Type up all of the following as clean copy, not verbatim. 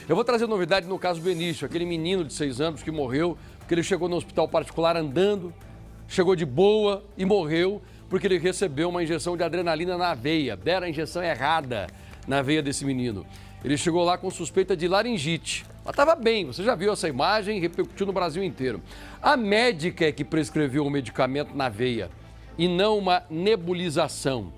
Eu vou trazer novidade no caso Benício, aquele menino de 6 anos que morreu, porque ele chegou no hospital particular andando, chegou de boa e morreu porque ele recebeu uma injeção de adrenalina na veia. Deram a injeção errada na veia desse menino. Ele chegou lá com suspeita de laringite. Mas estava bem, você já viu essa imagem, repercutiu no Brasil inteiro. A médica é que prescreveu o medicamento na veia e não uma nebulização.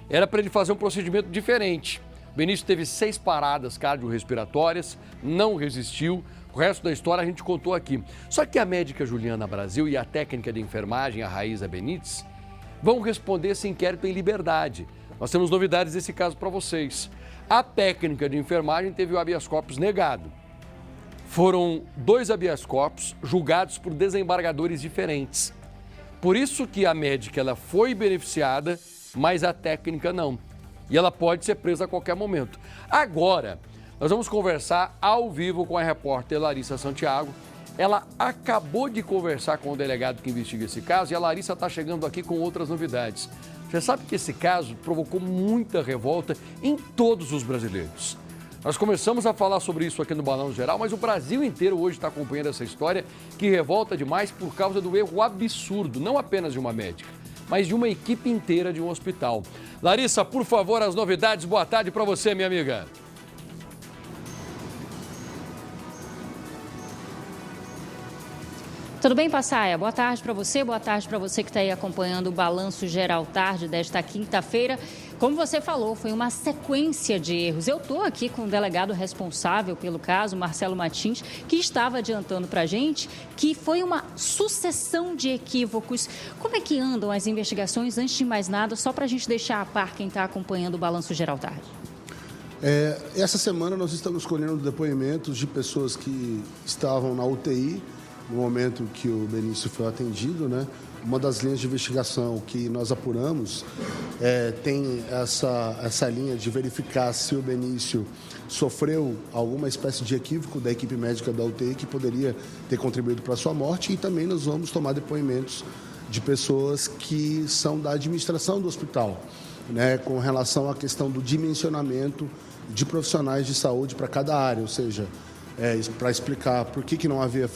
Era para ele fazer um procedimento diferente. O Benício teve 6 paradas cardiorrespiratórias, não resistiu. O resto da história a gente contou aqui. Só que a médica Juliana Brasil e a técnica de enfermagem, a Raíza Benites, vão responder esse inquérito em liberdade. Nós temos novidades desse caso para vocês. A técnica de enfermagem teve o habeas corpus negado. Foram 2 habeas corpus julgados por desembargadores diferentes. Por isso que a médica ela foi beneficiada, mas a técnica não. E ela pode ser presa a qualquer momento. Agora, nós vamos conversar ao vivo com a repórter Larissa Santiago. Ela acabou de conversar com o delegado que investiga esse caso e a Larissa está chegando aqui com outras novidades. Você sabe que esse caso provocou muita revolta em todos os brasileiros. Nós começamos a falar sobre isso aqui no Balanço Geral, mas o Brasil inteiro hoje está acompanhando essa história que revolta demais por causa do erro absurdo, não apenas de uma médica, mas de uma equipe inteira de um hospital. Larissa, por favor, as novidades. Boa tarde para você, minha amiga. Tudo bem, Passaia? Boa tarde para você que está aí acompanhando o Balanço Geral Tarde desta quinta-feira. Como você falou, foi uma sequência de erros. Eu estou aqui com o delegado responsável pelo caso, Marcelo Martins, que estava adiantando para a gente que foi uma sucessão de equívocos. Como é que andam as investigações? Antes de mais nada, só para a gente deixar a par quem está acompanhando o Balanço Geral Tarde. Essa semana nós estamos colhendo depoimentos de pessoas que estavam na UTI no momento que o Benício foi atendido, né? Uma das linhas de investigação que nós apuramos tem essa linha de verificar se o Benício sofreu alguma espécie de equívoco da equipe médica da UTI que poderia ter contribuído para a sua morte, e também nós vamos tomar depoimentos de pessoas que são da administração do hospital, né? Com relação à questão do dimensionamento de profissionais de saúde para cada área, ou seja, para explicar por que não havia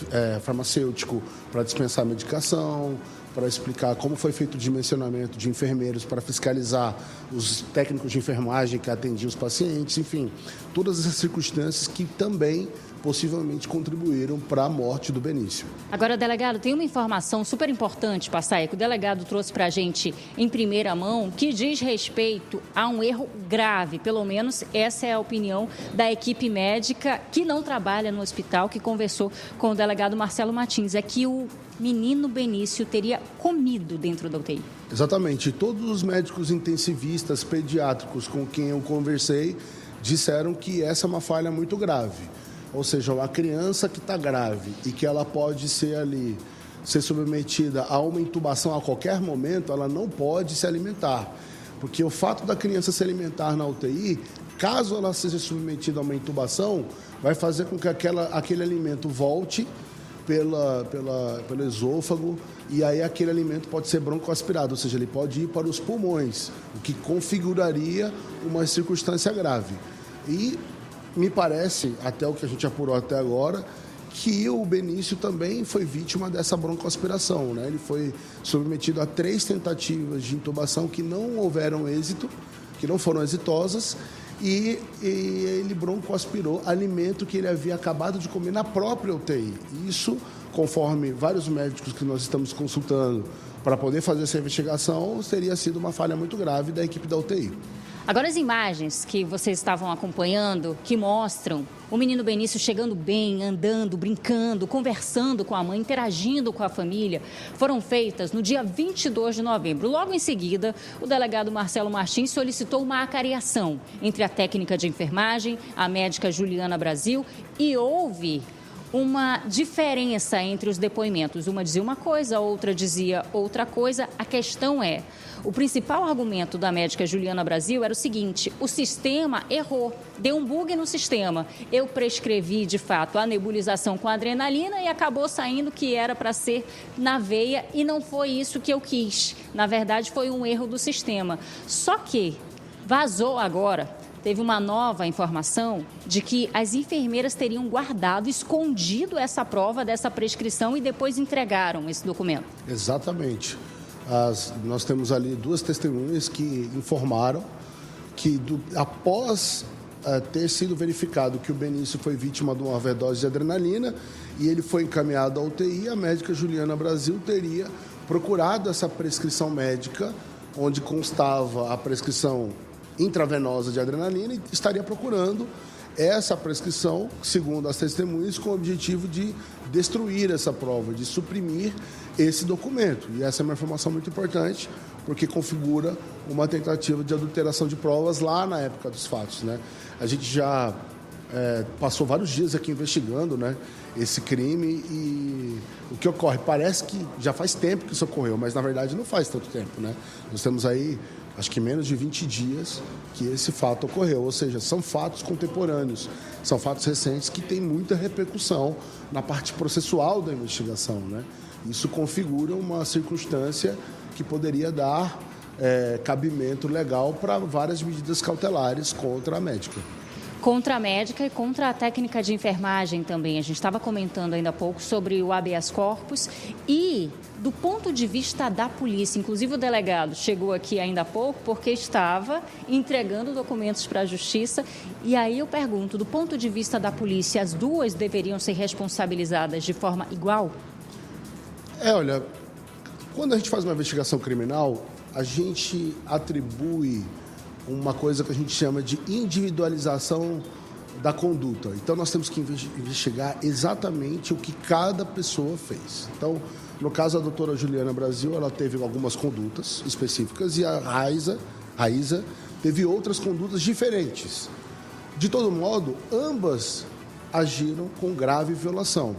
farmacêutico para dispensar medicação, para explicar como foi feito o dimensionamento de enfermeiros para fiscalizar os técnicos de enfermagem que atendiam os pacientes, enfim, todas essas circunstâncias que também possivelmente contribuíram para a morte do Benício. Agora, delegado, tem uma informação super importante, Passaia, que o delegado trouxe para a gente em primeira mão, que diz respeito a um erro grave. Pelo menos essa é a opinião da equipe médica que não trabalha no hospital, que conversou com o delegado Marcelo Martins. É que o menino Benício teria comido dentro da UTI. Exatamente. Todos os médicos intensivistas pediátricos com quem eu conversei disseram que essa é uma falha muito grave. Ou seja, uma criança que está grave e que ela pode ser submetida a uma intubação a qualquer momento, ela não pode se alimentar. Porque o fato da criança se alimentar na UTI, caso ela seja submetida a uma intubação, vai fazer com que aquele alimento volte pelo esôfago, e aí aquele alimento pode ser broncoaspirado, ou seja, ele pode ir para os pulmões, o que configuraria uma circunstância grave. E me parece, até o que a gente apurou até agora, que o Benício também foi vítima dessa broncoaspiração, né? Ele foi submetido a 3 tentativas de intubação que não houveram êxito, que não foram exitosas, e ele broncoaspirou alimento que ele havia acabado de comer na própria UTI. Isso, conforme vários médicos que nós estamos consultando para poder fazer essa investigação, teria sido uma falha muito grave da equipe da UTI. Agora, as imagens que vocês estavam acompanhando, que mostram o menino Benício chegando bem, andando, brincando, conversando com a mãe, interagindo com a família, foram feitas no dia 22 de novembro. Logo em seguida, o delegado Marcelo Martins solicitou uma acariação entre a técnica de enfermagem, a médica Juliana Brasil, e houve uma diferença entre os depoimentos. Uma dizia uma coisa, a outra dizia outra coisa. A questão é, o principal argumento da médica Juliana Brasil era o seguinte: o sistema errou, deu um bug no sistema. Eu prescrevi, de fato, a nebulização com adrenalina e acabou saindo que era para ser na veia e não foi isso que eu quis. Na verdade, foi um erro do sistema. Só que vazou agora teve uma nova informação de que as enfermeiras teriam guardado, escondido essa prova dessa prescrição e depois entregaram esse documento. Exatamente. Nós temos ali 2 testemunhas que informaram que após ter sido verificado que o Benício foi vítima de uma overdose de adrenalina e ele foi encaminhado à UTI, a médica Juliana Brasil teria procurado essa prescrição médica, onde constava a prescrição intravenosa de adrenalina, e estaria procurando essa prescrição, segundo as testemunhas, com o objetivo de destruir essa prova, de suprimir esse documento. E essa é uma informação muito importante, porque configura uma tentativa de adulteração de provas lá na época dos fatos, né? A gente já passou vários dias aqui investigando, né, esse crime, e o que ocorre? Parece que já faz tempo que isso ocorreu, mas na verdade não faz tanto tempo, né? Nós temos aí, acho que menos de 20 dias que esse fato ocorreu, ou seja, são fatos contemporâneos, são fatos recentes que têm muita repercussão na parte processual da investigação, né? Isso configura uma circunstância que poderia dar cabimento legal para várias medidas cautelares contra a médica. Contra a médica e contra a técnica de enfermagem também. A gente estava comentando ainda há pouco sobre o habeas corpus e do ponto de vista da polícia. Inclusive o delegado chegou aqui ainda há pouco porque estava entregando documentos para a justiça. E aí eu pergunto, do ponto de vista da polícia, as duas deveriam ser responsabilizadas de forma igual? Olha, quando a gente faz uma investigação criminal, a gente atribui uma coisa que a gente chama de individualização da conduta. Então, nós temos que investigar exatamente o que cada pessoa fez. Então, no caso da doutora Juliana Brasil, ela teve algumas condutas específicas e a Raíza teve outras condutas diferentes. De todo modo, ambas agiram com grave violação.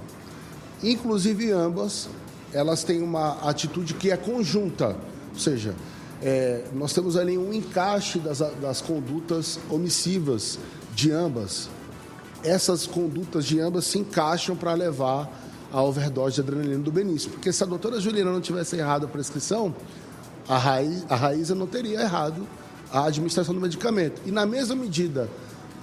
Inclusive, ambas, elas têm uma atitude que é conjunta, ou seja, nós temos ali um encaixe das condutas omissivas de ambas. Essas condutas de ambas se encaixam para levar à overdose de adrenalina do Benício. Porque se a doutora Juliana não tivesse errado a prescrição, a Raíza não teria errado a administração do medicamento. E na mesma medida,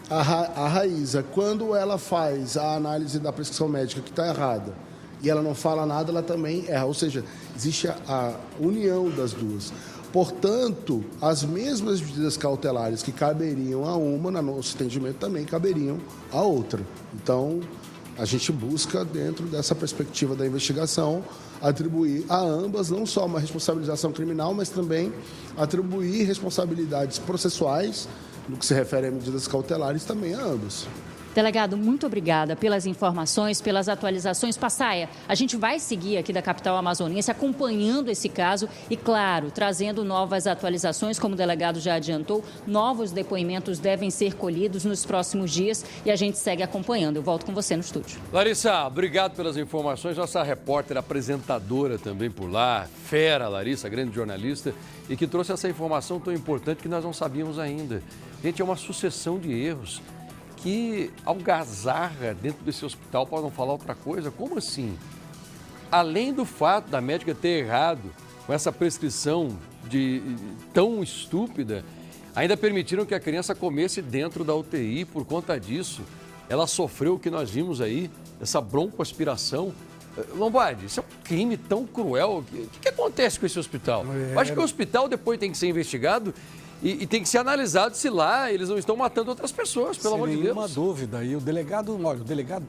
a Raíza, quando ela faz a análise da prescrição médica que está errada e ela não fala nada, ela também erra. Ou seja, existe a união das duas. Portanto, as mesmas medidas cautelares que caberiam a uma, no nosso entendimento, também caberiam a outra. Então, a gente busca, dentro dessa perspectiva da investigação, atribuir a ambas não só uma responsabilização criminal, mas também atribuir responsabilidades processuais, no que se refere a medidas cautelares, também a ambas. Delegado, muito obrigada pelas informações, pelas atualizações. Passaia, a gente vai seguir aqui da capital amazonense acompanhando esse caso e, claro, trazendo novas atualizações, como o delegado já adiantou, novos depoimentos devem ser colhidos nos próximos dias e a gente segue acompanhando. Eu volto com você no estúdio. Larissa, obrigado pelas informações. Nossa repórter, apresentadora também por lá, fera Larissa, grande jornalista, e que trouxe essa informação tão importante que nós não sabíamos ainda. Gente, é uma sucessão de erros que algazarra dentro desse hospital para não falar outra coisa. Como assim? Além do fato da médica ter errado com essa prescrição tão estúpida, ainda permitiram que a criança comesse dentro da UTI. Por conta disso, ela sofreu o que nós vimos aí, essa broncoaspiração. Lombardi, isso é um crime tão cruel. O que acontece com esse hospital? Eu acho que o hospital depois tem que ser investigado e tem que ser analisado se lá eles não estão matando outras pessoas, pelo amor de Deus. Sem nenhuma dúvida. E o delegado,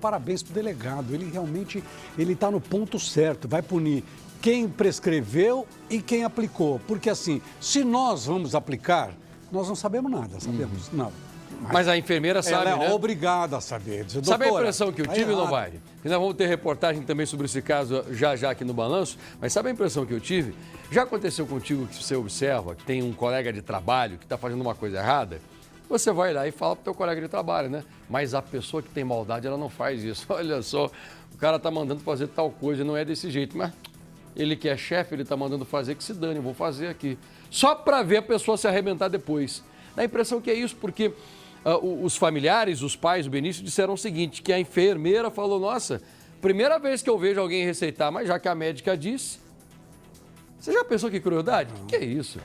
parabéns para o delegado. Ele realmente está no ponto certo, vai punir quem prescreveu e quem aplicou. Porque assim, se nós vamos aplicar, nós não sabemos nada, sabemos? Não. Mas a enfermeira sabe, ela é né? obrigada a saber. Doutora, sabe a impressão que eu tive, errado. Lombardi? E nós vamos ter reportagem também sobre esse caso já aqui no Balanço, mas sabe a impressão que eu tive? Já aconteceu contigo que você observa que tem um colega de trabalho que está fazendo uma coisa errada? Você vai lá e fala para o teu colega de trabalho, né? Mas a pessoa que tem maldade, ela não faz isso. Olha só, o cara está mandando fazer tal coisa, não é desse jeito, mas ele que é chefe, ele está mandando fazer, que se dane, eu vou fazer aqui. Só para ver a pessoa se arrebentar depois. Dá a impressão que é isso, porque os familiares, os pais do Benício disseram o seguinte, que a enfermeira falou, nossa, primeira vez que eu vejo alguém receitar, mas já que a médica disse, você já pensou que crueldade? Que é isso?